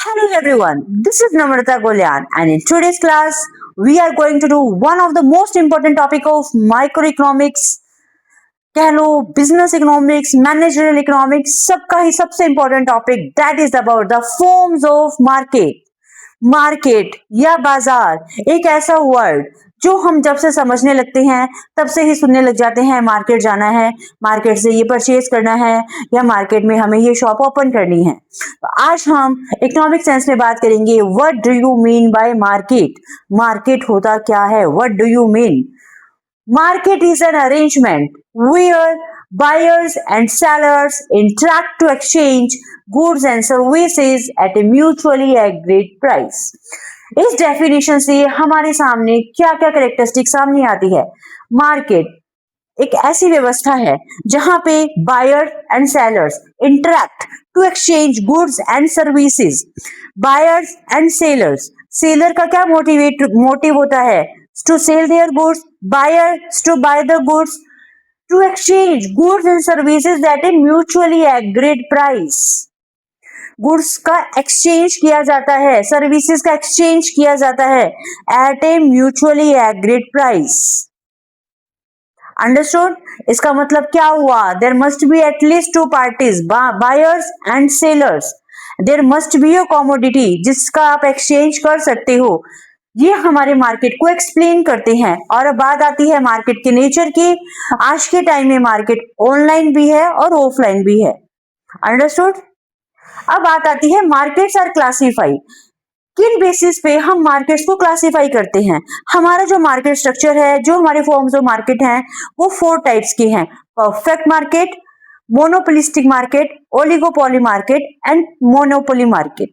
Hello everyone, this is Namrata Golyan and in today's class we are going to do one of the most important topic of microeconomics, कह लो business economics, managerial economics, सबका ही सबसे important topic that is about the forms of market. Market या बाजार एक ऐसा word जो हम जब से समझने लगते हैं तब से ही सुनने लग जाते हैं। मार्केट जाना है, मार्केट से ये परचेज करना है या मार्केट में हमें ये शॉप ओपन करनी है। तो आज हम इकोनॉमिक सेंस में बात करेंगे what do you mean by market. Market होता क्या है, what do you mean. Market is an arrangement where buyers and sellers interact to exchange goods and services at a mutually agreed price. इस definition से हमारे सामने क्या क्या characteristic सामने आती है। मार्केट एक ऐसी व्यवस्था है जहां पे buyer and sellers interact to exchange goods and services. Buyers and sellers, seller का क्या मोटिव होता है, to sell their goods, buyers to buy the goods, to exchange goods and services at a mutually agreed price. Goods का exchange किया जाता है, services का exchange किया जाता है at a mutually agreed price. Understood? इसका मतलब क्या हुआ, there must be at least two parties, buyers and sellers. There must be a commodity जिसका आप एक्सचेंज कर सकते हो। ये हमारे मार्केट को एक्सप्लेन करते हैं। और अब बात आती है मार्केट के नेचर की। आज के टाइम में मार्केट ऑनलाइन भी है और ऑफलाइन भी है। अंडरस्टूड? अब बात आती है मार्केट्स आर क्लासिफाई। किन बेसिस पे हम मार्केट्स को क्लासिफाई करते हैं। हमारा जो मार्केट स्ट्रक्चर है, जो हमारे फॉर्म्स ऑफ मार्केट हैं, वो 4 टाइप्स के हैं। Perfect market, monopolistic market, oligopoly market and monopoly market.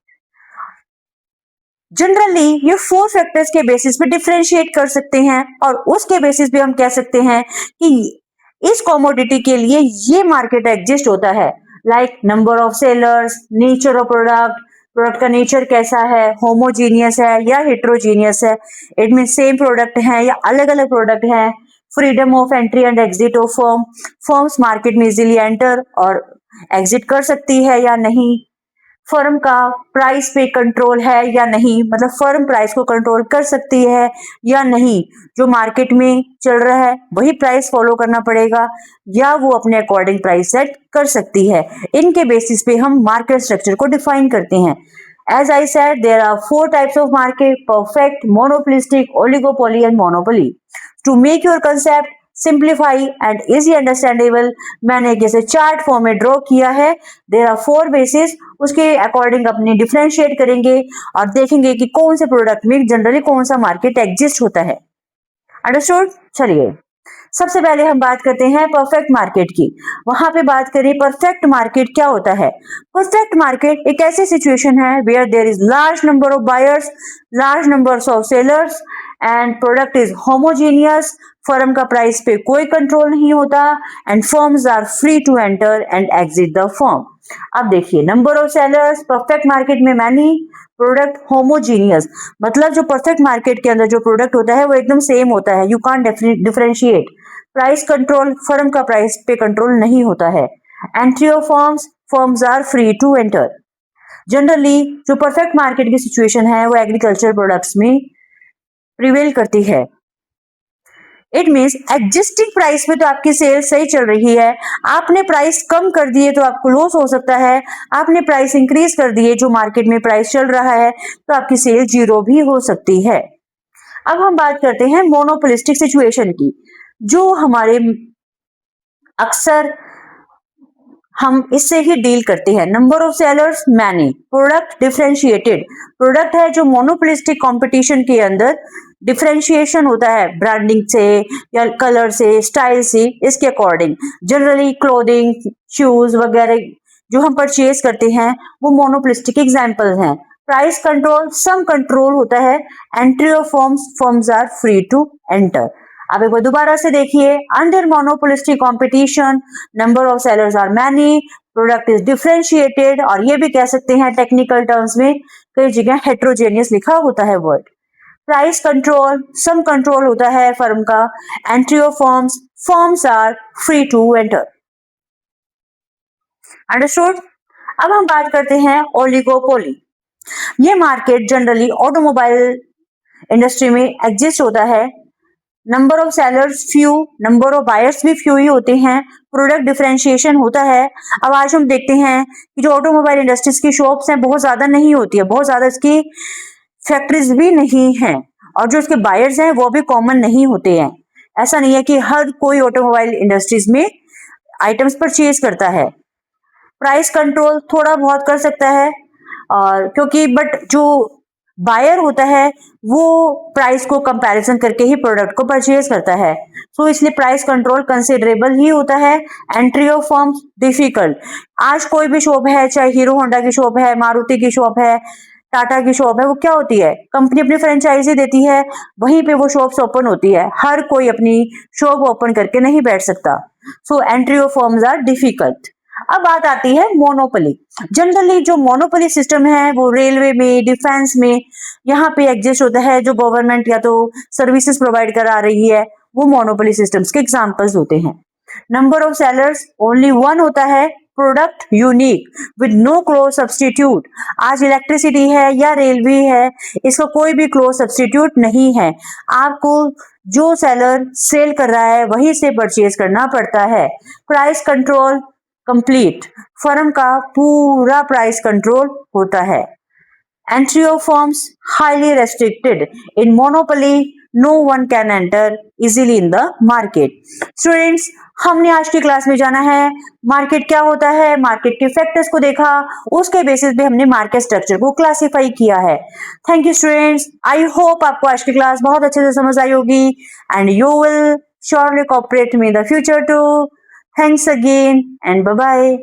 Generally ये 4 फैक्टर्स के बेसिस पे डिफरेंशिएट कर सकते हैं और उसके बेसिस पे हम कह सकते हैं कि इस कमोडिटी के लिए ये मार्केट एग्जिस्ट होता है। Like number of sellers, nature of product, product का नेचर कैसा है, होमोजीनियस है या हेट्रोजीनियस है, इट मीन सेम प्रोडक्ट है या अलग अलग प्रोडक्ट है, freedom of entry and exit of firm, firms market में इजीली एंटर और एग्जिट कर सकती है या नहीं, फर्म का प्राइस पे कंट्रोल है या नहीं, मतलब फर्म प्राइस को कंट्रोल कर सकती है या नहीं, जो मार्केट में चल रहा है वही प्राइस फॉलो करना पड़ेगा या वो अपने अकॉर्डिंग प्राइस सेट कर सकती है। इनके बेसिस पे हम मार्केट स्ट्रक्चर को डिफाइन करते हैं। As I said, there are 4 types of market: perfect, monopolistic, oligopoly and monopoly. To make your concept simplify and easy understandable, मैंने एक जैसे चार्ट फॉर्म में ड्रॉ किया है। There are 4 bases, उसके अकॉर्डिंग अपने डिफरेंशिएट करेंगे और देखेंगे कि कौन से प्रोडक्ट में जनरली कौन सा मार्केट एग्जिस्ट होता है। अंडरस्टूड? चलिए सबसे पहले हम बात करते हैं परफेक्ट मार्केट की। वहां पे बात करें परफेक्ट मार्केट क्या होता है। परफेक्ट मार्केट एक ऐसी सिचुएशन है where there is large number of buyers, large numbers of sellers and product is homogeneous. Firm का प्राइस पे कोई कंट्रोल नहीं होता and firms are free to enter and exit the firm. अब देखिए number of sellers, perfect market में many, product homogeneous, मतलब जो परफेक्ट मार्केट के अंदर जो प्रोडक्ट होता है वो एकदम सेम होता है, you can't differentiate. Price control, firm का प्राइस पे कंट्रोल नहीं होता है। Entry of firms, firms are free to enter. Generally जो परफेक्ट मार्केट की सिचुएशन है वो एग्रीकल्चर प्रोडक्ट्स में प्रिवेल करती है। इट मीन्स एग्जिस्टिंग प्राइस पे तो आपकी सेल सही चल रही है, आपने प्राइस कम कर दिए तो आपको लॉस हो सकता है, आपने प्राइस इंक्रीज कर दिए जो मार्केट में प्राइस चल रहा है तो आपकी सेल जीरो भी हो सकती है। अब हम बात करते हैं मोनोपोलिस्टिक सिचुएशन की, जो हमारे अक्सर हम इससे ही डील करते हैं। Number of sellers many, product differentiated, product है जो मोनोपोलिस्टिक कंपटीशन के अंदर डिफरेंशिएशन होता है ब्रांडिंग से या कलर से, स्टाइल से, इसके अकॉर्डिंग। जनरली क्लोथिंग, शूज वगैरह जो हम परचेज करते हैं वो मोनोपोलिस्टिक एग्जांपल्स हैं। प्राइस कंट्रोल, सम कंट्रोल होता है। Entry of firms, firms are free to enter. अब एक बार दोबारा से देखिए, under monopolistic competition number of sellers are many, product is differentiated, और ये भी कह सकते हैं टेक्निकल टर्म्स में कई जगह हेट्रोजेनियस लिखा होता है word. Price control, some control होता है फर्म का। Entry of firms, firms are free to enter. Understood? अब हम बात करते हैं ओलिगोपोली। ये मार्केट जनरली ऑटोमोबाइल इंडस्ट्री में एग्जिस्ट होता है। Number of sellers few, number of buyers भी फ्यू ही होते हैं। प्रोडक्ट डिफरेंशिएशन होता है। अब आज हम देखते हैं कि जो ऑटोमोबाइल इंडस्ट्रीज की शॉप्स हैं बहुत ज्यादा नहीं होती है, बहुत ज्यादा इसकी फैक्ट्रीज भी नहीं हैं, और जो इसके बायर्स हैं वो भी कॉमन नहीं होते हैं। ऐसा नहीं है कि हर कोई ऑटोमोबाइल इंडस्ट्रीज में आइटम्स परचेज करता है। प्राइस कंट्रोल थोड़ा बहुत कर सकता है, और क्योंकि बट जो बायर होता है वो प्राइस को कंपैरिजन करके ही प्रोडक्ट को परचेज करता है, सो इसलिए प्राइस कंट्रोल कंसिडरेबल ही होता है। Entry of firms difficult. आज कोई भी शॉप है, चाहे हीरो होंडा की शॉप है, मारुति की शॉप है, टाटा की शॉप है, वो क्या होती है, कंपनी अपनी फ्रेंचाइजी देती है, वहीं पे वो शॉप्स ओपन होती है। हर कोई अपनी शॉप ओपन करके नहीं बैठ सकता, so entry of firms are difficult. अब बात आती है मोनोपोली। जनरली जो मोनोपोली सिस्टम है वो रेलवे में, डिफेंस में यहाँ पे एग्जिस्ट होता है। जो गवर्नमेंट या तो सर्विसेज प्रोवाइड करा रही है वो मोनोपोली सिस्टम्स के एग्जांपल्स होते हैं। Number of sellers only one होता है। Product unique with no close substitute. आज इलेक्ट्रिसिटी है या रेलवे है, इसका कोई भी क्लोज सब्सटीट्यूट नहीं है। आपको जो सेलर सेल कर रहा है वहीं से परचेज करना पड़ता है। प्राइस कंट्रोल कंप्लीट, फर्म का पूरा प्राइस कंट्रोल होता है। Entry of firms highly restricted. In monopoly, no one can enter easily in the market. Students, हमने आज की क्लास में जाना है मार्केट क्या होता है, मार्केट के फैक्टर्स को देखा, उसके बेसिस पे हमने मार्केट स्ट्रक्चर को क्लासिफाई किया है। Thank you students, I hope आपको आज की क्लास बहुत अच्छे से समझ आई होगी, and you will surely cooperate me in the future too. Thanks again and bye bye.